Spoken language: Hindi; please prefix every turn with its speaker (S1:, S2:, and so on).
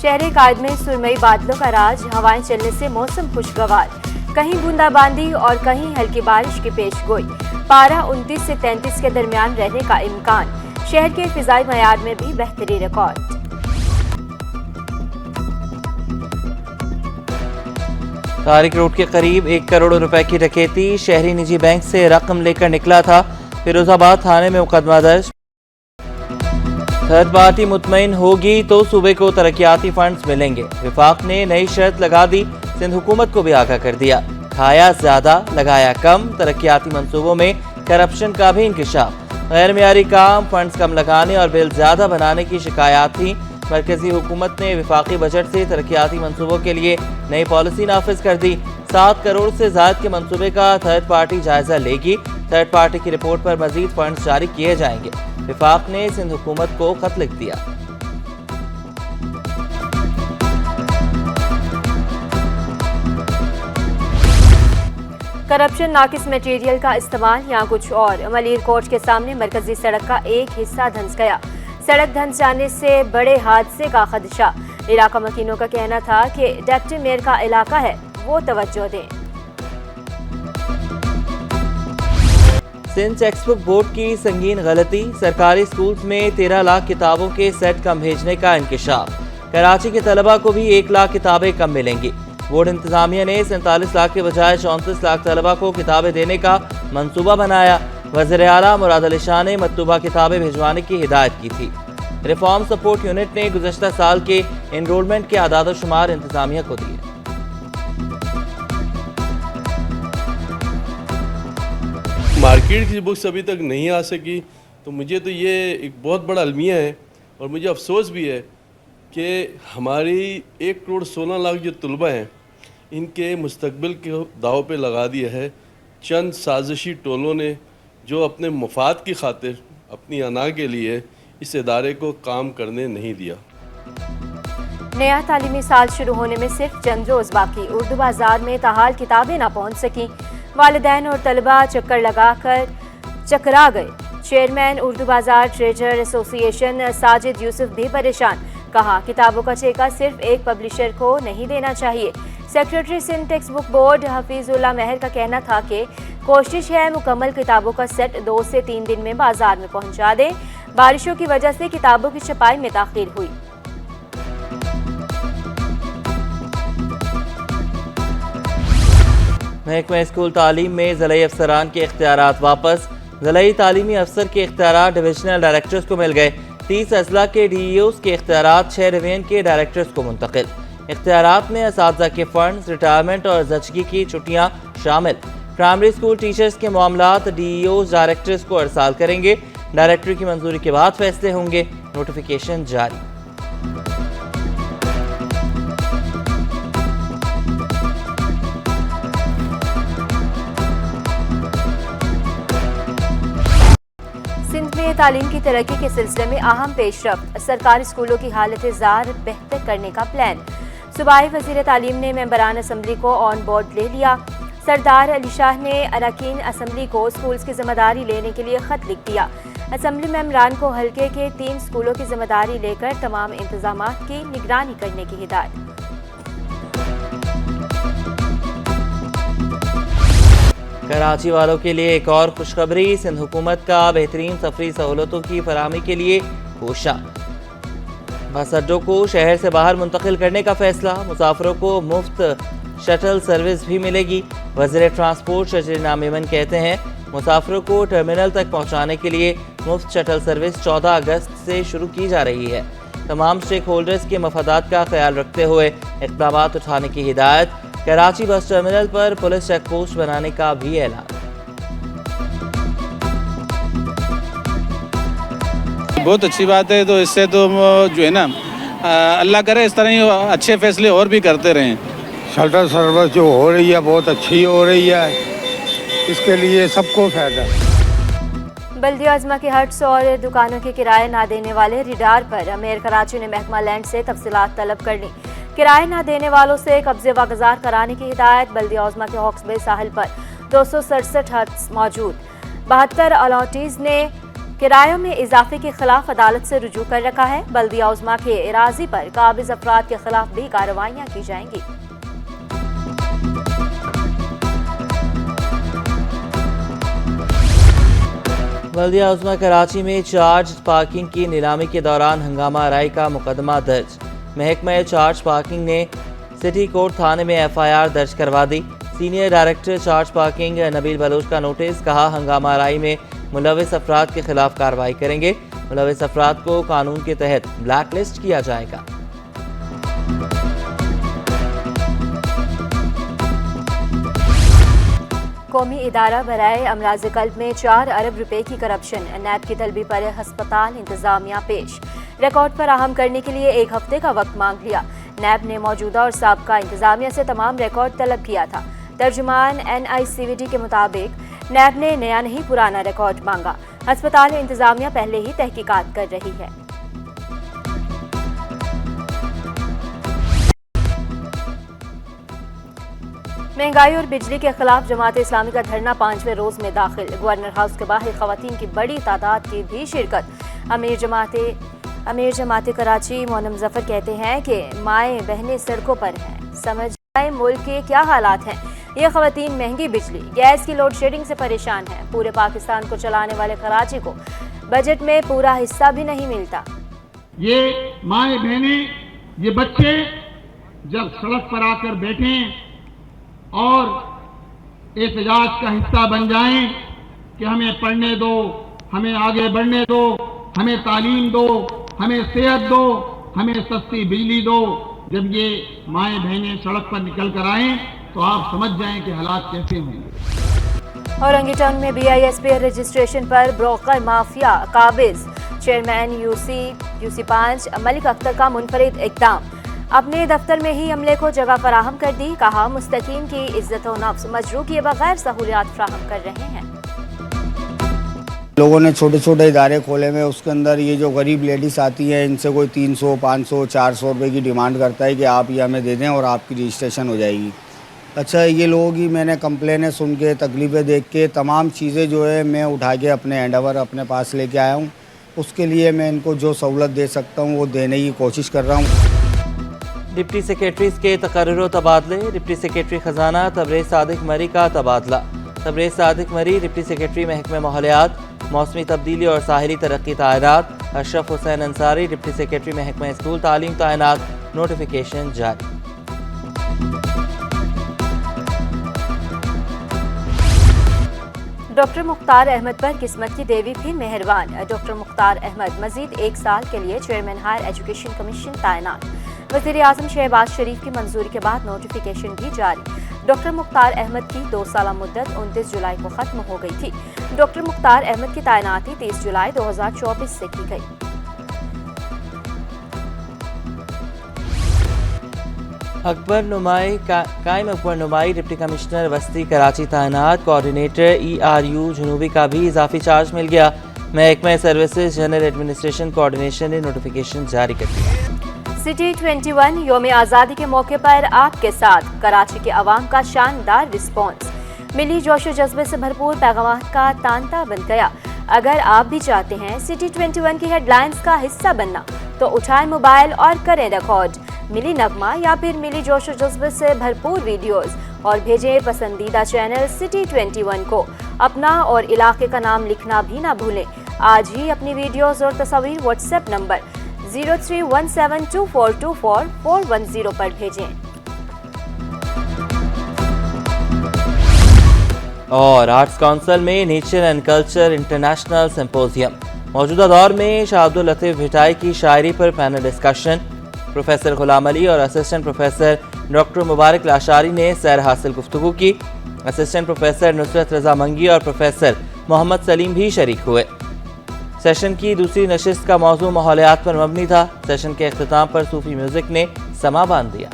S1: शहरी कायद में सुरमई बादलों का राज, हवाएं चलने से मौसम खुशगवार, कहीं बूंदाबांदी और कहीं हल्की बारिश की पेशगोई। पारा 29 से 33 के दरमियान रहने का इम्कान। शहर के फिजाई मयार में भी बेहतरी रिकॉर्ड।
S2: तारिक रोड के करीब 1 करोड़ रुपए की डकैती। शहरी निजी बैंक से रकम लेकर निकला था। फिरोजाबाद थाने में मुकदमा दर्ज। थर्ड पार्टी मुतमईन होगी तो सूबे को तरक्याती फंड्स मिलेंगे। विफाक ने नई शर्त लगा दी। सिंध हुकूमत को भी आगाह कर दिया। खाया ज्यादा लगाया कम। तरक्याती मंसूबों में करप्शन का भी इंकशाफ। गैर मियारी काम, फंड्स कम लगाने और बिल ज्यादा बनाने की शिकायत थी। मरकजी हुकूमत ने विफाकी बजट से तरक्याती मंसूबों के लिए नई पॉलिसी नाफिज कर दी। 7 करोड़ से ज्यादा के मंसूबे का थर्ड पार्टी जायजा लेगी। थर्ड पार्टी की रिपोर्ट पर मजीद फंड्स जारी किए जाएंगे। विफाक ने सिंध हुकूमत को खत लिख दिया।
S1: करप्शन, नाकिस मटेरियल का इस्तेमाल या कुछ और। मलीर कोर्ट के सामने मरकजी सड़क का एक हिस्सा धंस गया। सड़क धंस जाने से बड़े हादसे का खदशा। इलाका मकीनों का कहना था कि डिप्टी मेयर का इलाका है, वो तवज्जो दें।
S2: सिंध टेक्स्ट बुक बोर्ड की संगीन गलती। सरकारी स्कूल्स में 13 लाख किताबों के सेट कम भेजने का इंकशाफ। कराची के तलबा को भी 1 लाख किताबें कम मिलेंगी। बोर्ड इंतजामिया ने 47 लाख के बजाय 34 लाख तलबा को किताबें देने का मंसूबा बनाया। वज़ीर आला मुराद अली शाह ने मतलूबा किताबें भिजवाने की हिदायत की थी। रिफॉर्म सपोर्ट यूनिट ने गुज़श्ता साल के एनरोलमेंट के आदाद शुमार इंतजामिया को दिए।
S3: मार्केट की बुक्स अभी तक नहीं आ सकी, तो मुझे तो ये एक बहुत बड़ा अलमिया है और मुझे अफसोस भी है कि हमारी 1 करोड़ 16 लाख जो तलबा हैं, इनके मुस्तकबिल के दाव पे लगा दिया है चंद साजिशी टोलों ने, जो अपने मफाद की खातिर, अपनी अना के लिए इस इदारे को काम करने नहीं दिया।
S1: नया तालीमी साल शुरू होने में सिर्फ चंद रोज बाकी। उर्दू बाजार में ताहाल किताबें ना पहुंच सकी। वालिदैन और तलबा चक्कर लगाकर चकरा गए। चेयरमैन उर्दू बाजार ट्रेजर एसोसिएशन साजिद यूसुफ भी परेशान। कहा, किताबों का ठेका सिर्फ एक पब्लिशर को नहीं देना चाहिए। Secretary Sindh text book board Hafizullah Mahar का कहना था कि कोशिश है मुकम्मल किताबों का सेट 2 से 3 दिन में बाजार में पहुंचा दें। बारिशों की वजह से किताबों की छपाई में ताखीर हुई।
S2: महकमा स्कूल तालीम में ज़िलाई अफसरान के इख्तियारात वापस। ज़िलाई तालीमी अफसर के इख्तियारात डिविजनल डायरेक्टर्स को मिल गए। 30 अजला के DEOs के इख्तियारात 6 डिवीजन के डायरेक्टर्स को मुंतकिल। इख्तियारात में असातिज़ा के फंड्स, रिटायरमेंट और ज़चगी की छुट्टियाँ शामिल। प्राइमरी स्कूल टीचर्स के मामलात DEOs डायरेक्टर्स को अरसाल करेंगे। डायरेक्टर की मंजूरी के बाद फैसले होंगे। नोटिफिकेशन जारी।
S1: सिंध में तालीम की तरक्की के सिलसिले में अहम पेशरफ्त। सरकारी स्कूलों की हालत ज़ार बेहतर करने का प्लान। सूबाई वज़ीर तालीम ने मेंबरान असम्बली को ऑन बोर्ड ले लिया। सरदार अली शाह ने अरकान असम्बली को स्कूल्स की जिम्मेदारी लेने के लिए खत लिख दिया। असम्बली मेंबरान को हल्के के 3 स्कूलों की जिम्मेदारी लेकर तमाम इंतजामात की निगरानी करने की हिदायत।
S2: कराची वालों के लिए एक और खुशखबरी। सिंध हुकूमत का बेहतरीन सफरी सहूलतों की फराहमी के लिए कोशा। बस अड्डों को शहर से बाहर मुंतकिल करने का फैसला। मुसाफिरों को मुफ्त शटल सर्विस भी मिलेगी। वज़ीर ट्रांसपोर्ट शजरीना मेमन कहते हैं, मुसाफिरों को टर्मिनल तक पहुंचाने के लिए मुफ्त शटल सर्विस 14 अगस्त से शुरू की जा रही है। तमाम स्टेक होल्डर्स के मफादात का ख्याल रखते हुए इक़दाम उठाने की हिदायत। कराची बस टर्मिनल पर पुलिस चेक पोस्ट बनाने का भी ऐलान।
S4: बहुत अच्छी बात है। तो इससे तो जो है ना, अल्लाह करे इस तरह ही अच्छे फैसले और भी करते रहें।
S5: शटल सर्विस जो हो रही है बहुत अच्छी हो रही है, इसके लिए सबको फायदा।
S1: बल्दिया अजमा के हट्स और दुकानों के किराए ना देने वाले रिडार पर मेयर कराची ने महकमा लैंड से तफसीलात तलब कर ली। किराए ना देने वालों से कब्जे वागजार कराने की हिदायत। बल्दिया अजमा के हॉक्सबे साहिल पर 267 हट्स मौजूद। 72 अलॉटीज ने किरायों में इजाफे के खिलाफ अदालत से रुजू कर रखा है। बल्दिया उज़्मा के इराजी पर काबिज अफराद के खिलाफ भी कार्रवाइयां की जाएंगी।
S2: बल्दिया उज़्मा कराची में चार्ज पार्किंग की नीलामी के दौरान हंगामा आराई का मुकदमा दर्ज। महकमा चार्ज पार्किंग ने सिटी कोर्ट थाने में FIR दर्ज करवा दी। Senior director charge parking Nabeel Baloch का नोटिस, कहा हंगामा आराई में मुलविस अफराद के खिलाफ कार्रवाई करेंगे। मुलविस अफराद को कानून के तहत ब्लैक लिस्ट किया जाएगा।
S1: कौमी इदारा बराए अमराज कल्ब में 4 अरब रुपए की करप्शन। नैब की तलबी पर हस्पताल इंतजामिया पेश। रिकॉर्ड फराहम करने के लिए 1 हफ्ते का वक्त मांग लिया। नैब ने मौजूदा और साबका इंतजामिया से तमाम रिकॉर्ड तलब किया था। तर्जुमान NICVD के मुताबिक नैब ने नया नहीं पुराना रिकॉर्ड मांगा। हस्पताल इंतजामिया पहले ही तहकीकात कर रही है। महंगाई और बिजली के खिलाफ जमात इस्लामी का धरना 5वें रोज में दाखिल। गवर्नर हाउस के बाहर खवातीन की बड़ी तादाद की भी शिरकत। अमीर जमात कराची मोनम जफर कहते हैं कि माएँ बहनें सड़कों पर हैं, समझ आए मुल्क के क्या हालात हैं। ये खवातीन महंगी बिजली, गैस की लोड शेडिंग से परेशान हैं। पूरे पाकिस्तान को चलाने वाले कराची को बजट में पूरा हिस्सा भी नहीं मिलता।
S6: ये माएँ बहनें, ये बच्चे जब सड़क पर आकर बैठें और एहतजाज का हिस्सा बन जाएं कि हमें पढ़ने दो, हमें आगे बढ़ने दो, हमें तालीम दो, हमें सेहत दो, हमें सस्ती बिजली दो, जब ये माएँ बहनें सड़क पर निकल कर आएँ तो आप समझ जाएं कि हालात कैसे होंगे।
S1: औरंगी टाउन में BISP रजिस्ट्रेशन पर ब्रोकर माफिया काबिज। चेयरमैन UC 5 मलिक अख्तर का मुनफरिद इक़दाम। अपने दफ्तर में ही अमले को जगह फराहम कर दी। कहा मुस्तकीन की इज्जत व नफ्स मजरू किए बगैर सहूलियात फराहम कर रहे हैं।
S7: लोगों ने छोटे छोटे इदारे खोले में, उसके अंदर ये जो गरीब लेडीज़ आती हैं इनसे कोई 300, 500, 400 रुपये की डिमांड करता है कि आप ये हमें दे दें और आपकी रजिस्ट्रेशन हो जाएगी। अच्छा, ये लोगों की मैंने कंप्लेनें सुन के, तकलीफ़ें देख के, तमाम चीज़ें जो है मैं उठा के अपने हैंडओवर अपने पास लेके आया हूँ। उसके लिए मैं इनको जो सहूलत दे सकता हूँ वो देने की कोशिश कर रहा हूँ।
S2: डिप्टी सेक्रेटरीज के तकर्रुर तबादले। डिप्टी सेक्रेटरी खजाना तबरेज़ सादिक मरी का तबादला। तबरेज़ सादिक मरी डिप्टी सेक्रेटरी महकमे माहौलियात, मौसमी तब्दीली और साहिली तरक्की तैनात। अशरफ हुसैन अंसारी डिप्टी सेक्रेटरी महकमा स्कूल तालीम तैनात। नोटिफिकेशन जारी।
S1: डॉक्टर मुख्तार अहमद पर किस्मत की देवी फिर मेहरबान। डॉक्टर मुख्तार अहमद मजीद 1 साल के लिए चेयरमैन हायर एजुकेशन कमीशन तैनात। वज़ीर आज़म शहबाज शरीफ की मंजूरी के बाद नोटिफिकेशन भी जारी। डॉक्टर मुख्तार अहमद की 2 साला मुद्दत 29 जुलाई को खत्म हो गई थी। डॉक्टर मुख्तार अहमद की तैनाती 30 जुलाई 2024 से की गई।
S2: कायम अकबर नुमाई डिप्टी कमिश्नर वस्ती कराची तैनात। कोऑर्डिनेटर ERU जनूबी का भी इजाफी चार्ज मिल गया। महकमा सर्विसेज जनरल एडमिनिस्ट्रेशन कोऑर्डिनेशन ने नोटिफिकेशन जारी कर दिया।
S1: सिटी 21 यौम आज़ादी के मौके पर आपके साथ। कराची के अवाम का शानदार रिस्पॉन्स। मिली जोश व जज्बे से भरपूर पैगाम का तांता बन गया। अगर आप भी चाहते हैं सिटी 21 की हेडलाइंस का हिस्सा बनना तो उठाएं मोबाइल और करें रिकॉर्ड। मिली नगमा या फिर मिली जोश व जज्बे से भरपूर वीडियोस और भेजें पसंदीदा चैनल सिटी 21 को। अपना और इलाके का नाम लिखना भी ना भूलें। आज ही अपनी वीडियोस और तस्वीर व्हाट्सएप नंबर 0317242410 पर भेजें।
S2: और आर्ट्स काउंसिल में nature and culture international symposium. मौजूदा दौर में शाह अब्दुल लतीफ भिटाई की शायरी पर panel discussion. Professor Ghulam Ali और असिस्टेंट प्रोफेसर डॉक्टर मुबारक लाशारी ने सैर हासिल गुफ्तगू की। असिस्टेंट प्रोफेसर नुसरत रजा मंगी और प्रोफेसर मोहम्मद सलीम भी शरीक हुए। सेशन की दूसरी नशिस्त का मौजू माहौलियात पर मबनी था। सेशन के अख्तिताम पर सूफी म्यूजिक ने समा बांध दिया।